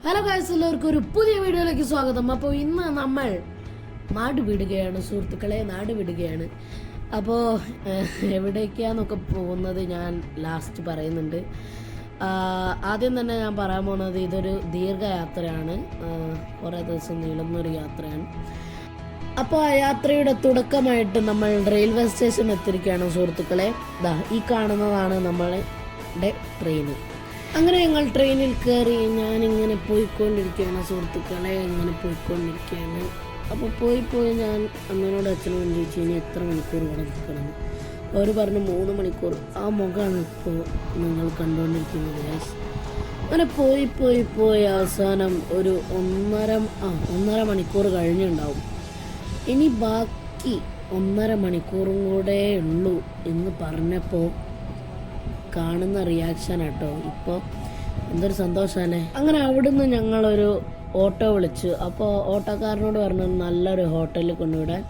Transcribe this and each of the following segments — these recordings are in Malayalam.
ഹലോ ഗൈസ്, എല്ലാവർക്കും ഒരു പുതിയ വീഡിയോയിലേക്ക് സ്വാഗതം. അപ്പോൾ ഇന്ന് നമ്മൾ നാട് വിടുകയാണ് സുഹൃത്തുക്കളെ, നാട് വിടുകയാണ്. അപ്പോൾ എവിടേക്കാന്നൊക്കെ പോകുന്നത് ഞാൻ ലാസ്റ്റ് പറയുന്നുണ്ട്. ആദ്യം തന്നെ ഞാൻ പറയാൻ പോകുന്നത് ഇതൊരു ദീർഘയാത്രയാണ്, കുറേ ദിവസം നീളുന്നൊരു യാത്രയാണ്. അപ്പോൾ ആ യാത്രയുടെ തുടക്കമായിട്ട് നമ്മൾ റെയിൽവേ സ്റ്റേഷൻ എത്തിയിരിക്കുകയാണ് സുഹൃത്തുക്കളെ. ഈ കാണുന്നതാണ് നമ്മളുടെ ട്രെയിന്. അങ്ങനെ ഞങ്ങൾ ട്രെയിനിൽ കയറി ഞാനിങ്ങനെ പോയിക്കൊണ്ടിരിക്കുകയാണ് സുഹൃത്തുക്കളെ, ഇങ്ങനെ പോയിക്കൊണ്ടിരിക്കുകയാണ്. അപ്പോൾ പോയി ഞാൻ അമ്മയോട് അച്ഛനോട് ചോദിച്ചു ഇനി എത്ര മണിക്കൂർ ഇവിടെ നിൽക്കണം. അവർ പറഞ്ഞു 3 മണിക്കൂർ. ആ മുഖമാണ് ഇപ്പോൾ നിങ്ങൾ കണ്ടുകൊണ്ടിരിക്കുന്നത്. അങ്ങനെ പോയി അവസാനം ഒരു ഒന്നര മണിക്കൂർ കഴിഞ്ഞുണ്ടാവും. ഇനി ബാക്കി 1.5 മണിക്കൂറും കൂടെ ഉള്ളൂ എന്ന് പറഞ്ഞപ്പോൾ കാണുന്ന റിയാക്ഷൻ കേട്ടോ, ഇപ്പോൾ എന്തൊരു സന്തോഷമല്ലേ. അങ്ങനെ അവിടുന്ന് ഞങ്ങളൊരു ഓട്ടോ വിളിച്ചു. അപ്പോൾ ഓട്ടോക്കാരനോട് പറഞ്ഞു നല്ലൊരു ഹോട്ടലിൽ കൊണ്ടുവിടാൻ.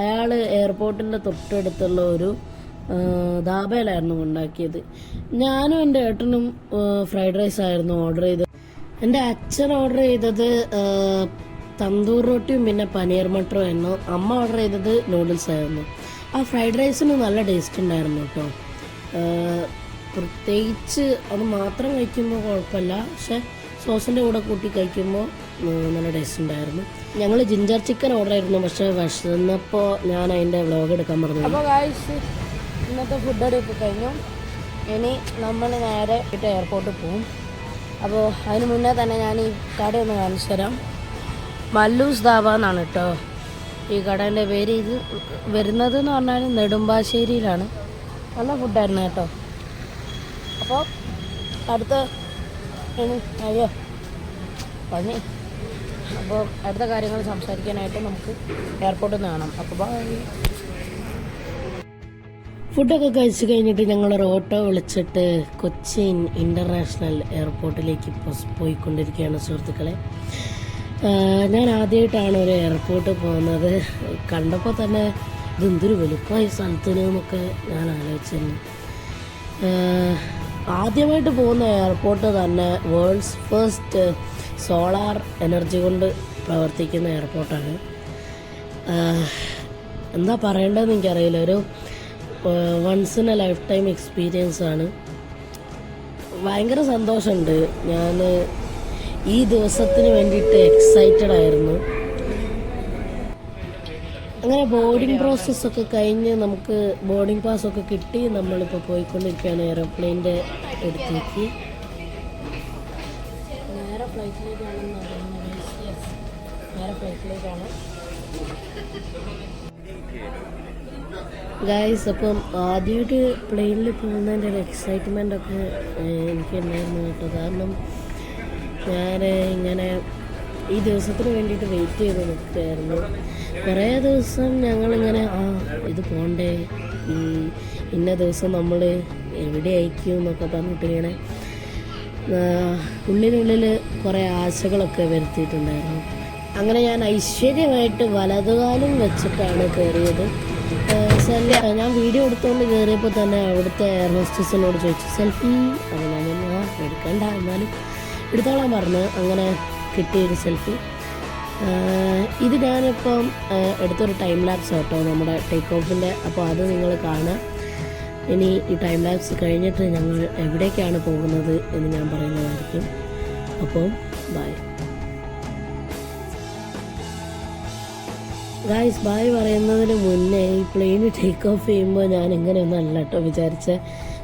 അയാൾ എയർപോർട്ടിൻ്റെ തൊട്ടടുത്തുള്ള ഒരു ധാബയിലായിരുന്നു ഉണ്ടാക്കിയത്. ഞാനും എൻ്റെ ഏട്ടനും ഫ്രൈഡ് റൈസ് ആയിരുന്നു ഓർഡർ ചെയ്തത്. എൻ്റെ അച്ഛൻ ഓർഡർ ചെയ്തത് തന്തൂർ റൊട്ടിയും പിന്നെ പനീർ മട്ടറും ആയിരുന്നു. അമ്മ ഓർഡർ ചെയ്തത് നൂഡിൽസ് ആയിരുന്നു. ആ ഫ്രൈഡ് റൈസിന് നല്ല ടേസ്റ്റ് ഉണ്ടായിരുന്നു കേട്ടോ. പ്രത്യേകിച്ച് അത് മാത്രം കഴിക്കുമ്പോൾ കുഴപ്പമില്ല, പക്ഷെ സോസിൻ്റെ കൂടെ കൂട്ടി കഴിക്കുമ്പോൾ നല്ല ടേസ്റ്റ് ഉണ്ടായിരുന്നു. ഞങ്ങൾ ജിഞ്ചർ ചിക്കൻ ഓർഡർ ആയിരുന്നു, പക്ഷെ വിശന്നപ്പോൾ ഞാൻ അതിൻ്റെ വ്ലോഗ് എടുക്കാൻ പറഞ്ഞു. അപ്പോൾ ഗായ്സ്, ഇന്നത്തെ ഫുഡ് എടുപ്പ് കഴിഞ്ഞു. ഇനി നമ്മൾ നേരെ എയർപോർട്ടിൽ പോകും. അപ്പോൾ അതിന് മുന്നേ തന്നെ ഞാൻ ഈ കടയൊന്ന് കാണിച്ചു തരാം. മല്ലൂസ് ധാബ എന്നാണ് കേട്ടോ ഈ കടേൻ്റെ പേര്. ഇത് വരുന്നത് എന്ന് പറഞ്ഞാൽ നെടുമ്പാശ്ശേരിയിലാണ്. നല്ല ഫുഡായിരുന്നു കേട്ടോ. അപ്പോൾ അടുത്ത പണി അപ്പോൾ അടുത്ത കാര്യങ്ങൾ സംസാരിക്കാനായിട്ട് നമുക്ക് എയർപോർട്ടിൽ നിന്ന് കാണാം. അപ്പോൾ ഫുഡൊക്കെ കഴിച്ച് കഴിഞ്ഞിട്ട് ഞങ്ങളൊരു ഓട്ടോ വിളിച്ചിട്ട് കൊച്ചിൻ ഇൻ്റർനാഷണൽ എയർപോർട്ടിലേക്ക് പോയിക്കൊണ്ടിരിക്കുകയാണ് സുഹൃത്തുക്കളെ. ഞാൻ ആദ്യമായിട്ടാണ് ഒരു എയർപോർട്ടിൽ പോകുന്നത്. കണ്ടപ്പോൾ തന്നെ ഇതെന്തൊരു വലുപ്പമായ സ്ഥലത്തിന് എന്നൊക്കെ ഞാൻ ആലോചിച്ചിരുന്നു. ആദ്യമായിട്ട് പോകുന്ന എയർപോർട്ട് തന്നെ വേൾഡ്സ് ഫസ്റ്റ് സോളാർ എനർജി കൊണ്ട് പ്രവർത്തിക്കുന്ന എയർപോർട്ടാണ്. എന്താ പറയേണ്ടതെന്ന് എനിക്കറിയില്ല. ഒരു once in a lifetime experience ആണ്. ഭയങ്കര സന്തോഷമുണ്ട്. ഞാൻ ഈ ദിവസത്തിന് വേണ്ടിയിട്ട് എക്സൈറ്റഡ് ആയിരുന്നു. അങ്ങനെ ബോർഡിംഗ് പ്രോസസ്സൊക്കെ കഴിഞ്ഞ് നമുക്ക് ബോർഡിംഗ് പാസ്സൊക്കെ കിട്ടി. നമ്മളിപ്പോൾ പോയിക്കൊണ്ടിരിക്കുകയാണ് എയർപ്ലെയിൻ്റെ അടുത്തേക്ക്. നേരെ ഫ്ലൈറ്റിലേക്കാണ് ഗായ്സ്. അപ്പം ആദ്യമായിട്ട് പ്ലെയിനിൽ പോകുന്നതിൻ്റെ ഒരു എക്സൈറ്റ്മെൻ്റ് ഒക്കെ എനിക്കുണ്ടായിരുന്നു കേട്ടോ. കാരണം ഞാൻ ഇങ്ങനെ ഈ ദിവസത്തിന് വേണ്ടിയിട്ട് വെയിറ്റ് ചെയ്ത് നിൽക്കുകയായിരുന്നു. കുറേ ദിവസം ഞങ്ങളിങ്ങനെ ഇത് പോണ്ടേ, ഇന്ന ദിവസം നമ്മൾ എവിടെ അയക്കും എന്നൊക്കെ പറഞ്ഞിട്ട് ഇങ്ങനെ ഉള്ളിനുള്ളിൽ കുറേ ആശകളൊക്കെ വരുത്തിയിട്ടുണ്ടായിരുന്നു. അങ്ങനെ ഞാൻ ഐശ്വര്യമായിട്ട് വലതുകാലം വെച്ചിട്ടാണ് കയറിയത്. ഞാൻ വീഡിയോ എടുത്തുകൊണ്ട് കയറിയപ്പോൾ തന്നെ അവിടുത്തെ എയർ ഹോസ്റ്റസിനോട് ചോദിച്ചു സെൽഫി. അത് ഞാൻ എടുക്കണ്ട, എന്നാലും എടുത്തോളാൻ പറഞ്ഞു. അങ്ങനെ കിട്ടിയൊരു സെൽഫി. ഇത് ഞാനിപ്പം എടുത്തൊരു ടൈം ലാപ്സ് കേട്ടോ, നമ്മുടെ ടേക്ക് ഓഫിൻ്റെ. അപ്പോൾ അത് നിങ്ങൾ കാണുക. ഇനി ഈ ടൈം ലാപ്സ് കഴിഞ്ഞിട്ട് ഞങ്ങൾ എവിടേക്കാണ് പോകുന്നത് എന്ന് ഞാൻ പറയുന്നതായിരിക്കും. അപ്പോൾ ബൈ ഗായ്സ്. ബൈ പറയുന്നതിന് മുന്നേ ഈ പ്ലെയിൻ ടേക്ക് ഓഫ് ചെയ്യുമ്പോൾ ഞാൻ ഇങ്ങനെയൊന്നും കേട്ടോ വിചാരിച്ചത്.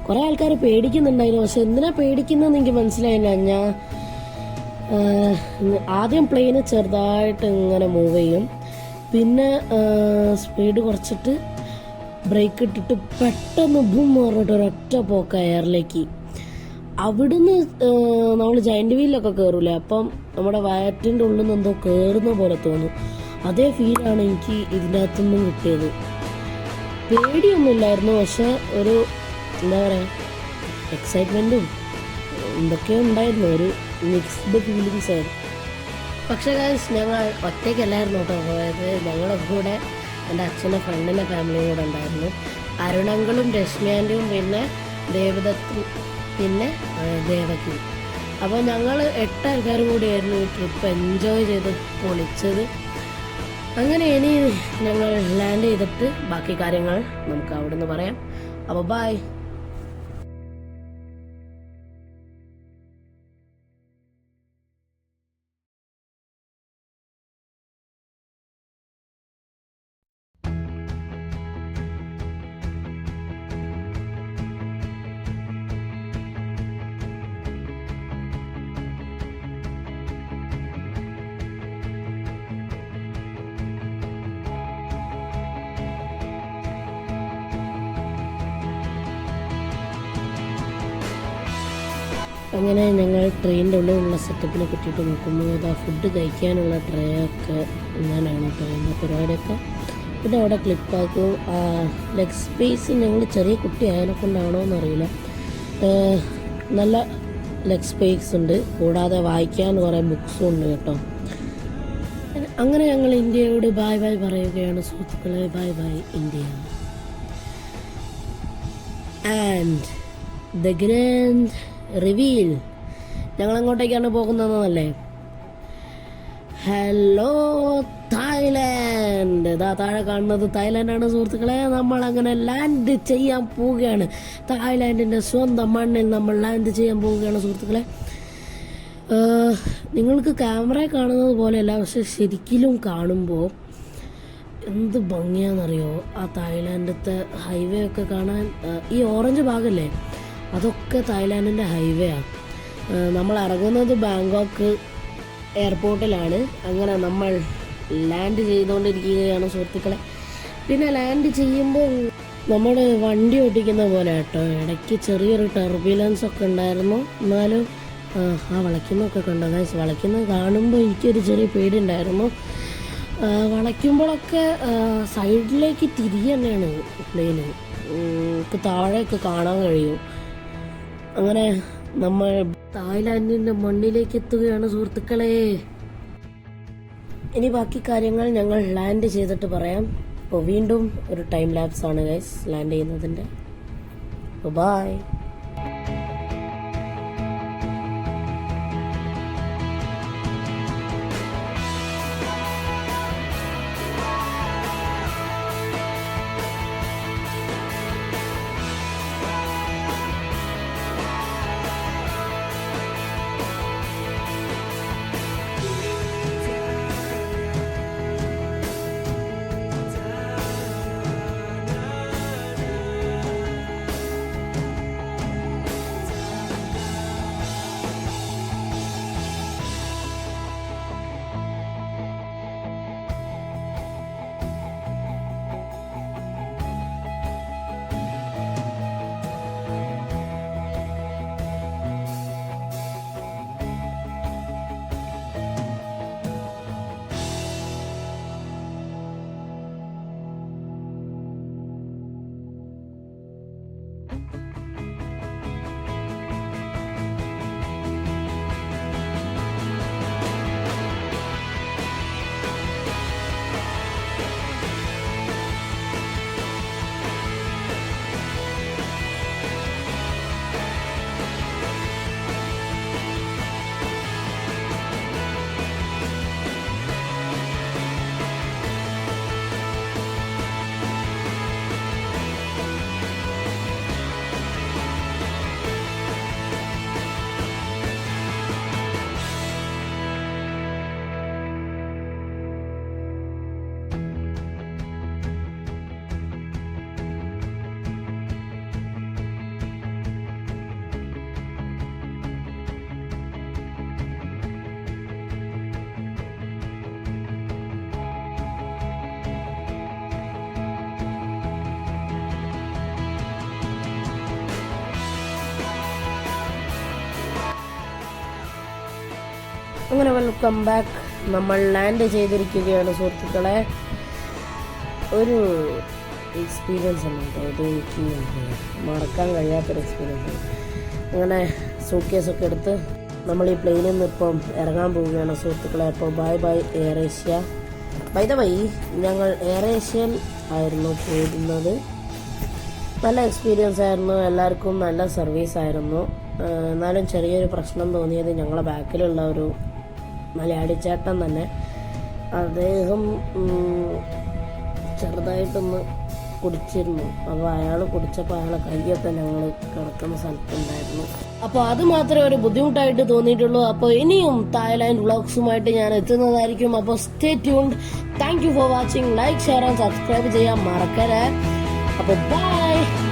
കുറേ ആൾക്കാർ പേടിക്കുന്നുണ്ടായിരുന്നു, പക്ഷെ എന്തിനാ പേടിക്കുന്നതെന്ന് എനിക്ക് മനസ്സിലായില്ല. ഞാൻ ആദ്യം പ്ലെയിന് ചെറുതായിട്ട് ഇങ്ങനെ മൂവ് ചെയ്യും, പിന്നെ സ്പീഡ് കുറച്ചിട്ട് ബ്രേക്ക് ഇട്ടിട്ട് പെട്ടെന്ന് ബും പറഞ്ഞിട്ട് ഒരൊറ്റ പോക്ക എയറിലേക്ക്. അവിടുന്ന് നമ്മൾ ജയന്റ് വീലൊക്കെ കയറൂലേ, അപ്പം നമ്മുടെ വയറ്റിൻ്റെ ഉള്ളിൽ നിന്ന് എന്തോ കയറുന്ന പോലെ തോന്നും. അതേ ഫീലാണ് എനിക്ക് ഇതിൻ്റെ അകത്തുനിന്നും കിട്ടിയത്. പേടിയൊന്നുമില്ലായിരുന്നു, പക്ഷെ ഒരു എന്താ പറയുക എക്സൈറ്റ്മെൻറ്റും എന്തൊക്കെയോ ഉണ്ടായിരുന്നു. ഒരു മിക്സ്ഡ് ഫീലിങ്സ് ആയിരുന്നു. പക്ഷേ ഗൈസ്, ഞങ്ങൾ ഒറ്റയ്ക്കല്ലായിരുന്നു കേട്ടോ പോയത്. ഞങ്ങളുടെ കൂടെ എൻ്റെ അച്ഛൻ്റെ ഫ്രണ്ടിൻ്റെ ഫാമിലിയും കൂടെ ഉണ്ടായിരുന്നു. അരുണങ്കളും രശ്മിയാൻ്റെയും പിന്നെ ദേവദത്തും പിന്നെ ദേവകിയും. അപ്പോൾ ഞങ്ങൾ 8 ആൾക്കാരും കൂടിയായിരുന്നു ഈ ട്രിപ്പ് എൻജോയ് ചെയ്ത് പൊളിച്ചത്. അങ്ങനെ ഇനി ഞങ്ങൾ ലാൻഡ് ചെയ്തിട്ട് ബാക്കി കാര്യങ്ങൾ നമുക്ക് അവിടെ നിന്ന് പറയാം. അപ്പോൾ ബൈ. അങ്ങനെ ഞങ്ങൾ ട്രെയിനിൻ്റെ ഉള്ളിലുള്ള സെറ്റപ്പിനെ പറ്റിയിട്ട് നോക്കുമ്പോൾ ഇതാ ഫുഡ് കഴിക്കാനുള്ള ട്രേ ഒക്കെ ഇങ്ങനെയാണ് ട്രെയിനിൻ്റെ പരിപാടിയൊക്കെ. പിന്നെ അവിടെ ക്ലിപ്പാക്കും. ലെഗ് സ്പേസ് ഞങ്ങൾ ചെറിയ കുട്ടി ആയതിനെ കൊണ്ടാണോ എന്നറിയില്ല, നല്ല ലെഗ് സ്പേസ് ഉണ്ട്. കൂടാതെ വായിക്കാൻ കുറേ ബുക്സും ഉണ്ട് കേട്ടോ. അങ്ങനെ ഞങ്ങൾ ഇന്ത്യയോട് ബൈ ബൈ പറയുകയാണ് സുഹൃത്തുക്കളെ. Bye bye India. And the grand reveal. ഞങ്ങൾ അങ്ങോട്ടേക്കാണ് പോകുന്നതെന്നല്ലേ. Hello Thailand. ഇതാ താഴെ കാണുന്നത് തായ്ലാൻഡാണ് സുഹൃത്തുക്കളെ. നമ്മൾ അങ്ങനെ ലാൻഡ് ചെയ്യാൻ പോവുകയാണ്. തായ്ലാൻഡിൻ്റെ സ്വന്തം മണ്ണിൽ നമ്മൾ ലാൻഡ് ചെയ്യാൻ പോവുകയാണ് സുഹൃത്തുക്കളെ. നിങ്ങൾക്ക് ക്യാമറയിൽ കാണുന്നത് പോലെയല്ല, പക്ഷെ ശരിക്കും കാണുമ്പോൾ എന്ത് ഭംഗിയാണെന്നറിയോ. ആ തായ്ലാൻഡത്തെ ഹൈവേ ഒക്കെ കാണാൻ. ഈ ഓറഞ്ച് ഭാഗമല്ലേ, അതൊക്കെ തായ്ലാൻഡിൻ്റെ ഹൈവേ ആണ്. നമ്മൾ ഇറങ്ങുന്നത് ബാങ്കോക്ക് എയർപോർട്ടിലാണ്. അങ്ങനെ നമ്മൾ ലാൻഡ് ചെയ്തുകൊണ്ടിരിക്കുകയാണ് സുഹൃത്തുക്കളെ. പിന്നെ ലാൻഡ് ചെയ്യുമ്പോൾ നമ്മൾ വണ്ടി ഓടിക്കുന്ന പോലെ കേട്ടോ. ഇടയ്ക്ക് ചെറിയൊരു ടർബുലൻസ് ഒക്കെ ഉണ്ടായിരുന്നു. എന്നാലും ആ വളയ്ക്കുന്നൊക്കെ കണ്ടോ ഗൈസ്. വളയ്ക്കുന്നത് കാണുമ്പോൾ എനിക്കൊരു ചെറിയ പേടി ഉണ്ടായിരുന്നു. വളയ്ക്കുമ്പോഴൊക്കെ സൈഡിലേക്ക് തിരികെ തന്നെയാണ് പ്ലെയിന്. താഴെയൊക്കെ കാണാൻ കഴിയും. അങ്ങനെ നമ്മൾ തായ്ലാൻഡിൻ്റെ മണ്ണിലേക്ക് എത്തുകയാണ് സുഹൃത്തുക്കളെ. ഇനി ബാക്കി കാര്യങ്ങൾ ഞങ്ങൾ ലാൻഡ് ചെയ്തിട്ട് പറയാം. അപ്പോൾ വീണ്ടും ഒരു ടൈം ലാപ്സ് ആണ് ഗൈസ് ലാൻഡ് ചെയ്യുന്നതിൻ്റെ. ബൈ. അങ്ങനെ വെൽക്കം ബാക്ക്. നമ്മൾ ലാൻഡ് ചെയ്തിരിക്കുകയാണ് സുഹൃത്തുക്കളെ. ഒരു എക്സ്പീരിയൻസ് ആണ് കേട്ടോ ഇത്. എനിക്ക് മറക്കാൻ കഴിയാത്തൊരു എക്സ്പീരിയൻസ് ആണ്. അങ്ങനെ സൂട്ട്കേസൊക്കെ എടുത്ത് നമ്മൾ ഈ പ്ലെയിനിൽ നിന്ന് ഇപ്പം ഇറങ്ങാൻ പോവുകയാണ് സുഹൃത്തുക്കളെ. അപ്പോൾ bye bye Air Asia. By the way ഞങ്ങൾ എയർ ഏഷ്യൻ ആയിരുന്നു പോയിരുന്നത്. നല്ല എക്സ്പീരിയൻസ് ആയിരുന്നു. എല്ലാവർക്കും നല്ല സർവീസ് ആയിരുന്നു. എന്നാലും ചെറിയൊരു പ്രശ്നം തോന്നിയത് ഞങ്ങളെ ബാക്കിലുള്ള ഒരു മലയാളി ചേട്ടൻ തന്നെ. അദ്ദേഹം ചെറുതായിട്ടൊന്ന് കുടിച്ചിരുന്നു. അപ്പോൾ അയാൾ കുടിച്ചപ്പോൾ അയാളെ കൈയൊക്കെ ഞങ്ങൾ കിടക്കുന്ന സ്ഥലത്തുണ്ടായിരുന്നു. അപ്പോൾ അത് മാത്രമേ ഒരു ബുദ്ധിമുട്ടായിട്ട് തോന്നിയിട്ടുള്ളൂ. അപ്പോൾ ഇനിയും തായ്ലാൻഡ് വ്ളോഗ്സുമായിട്ട് ഞാൻ എത്തുന്നതായിരിക്കും. അപ്പോൾ stay tuned. Thank you for watching. Like, share and subscribe ചെയ്യാൻ മറക്കരുത്. അപ്പോൾ ബൈ.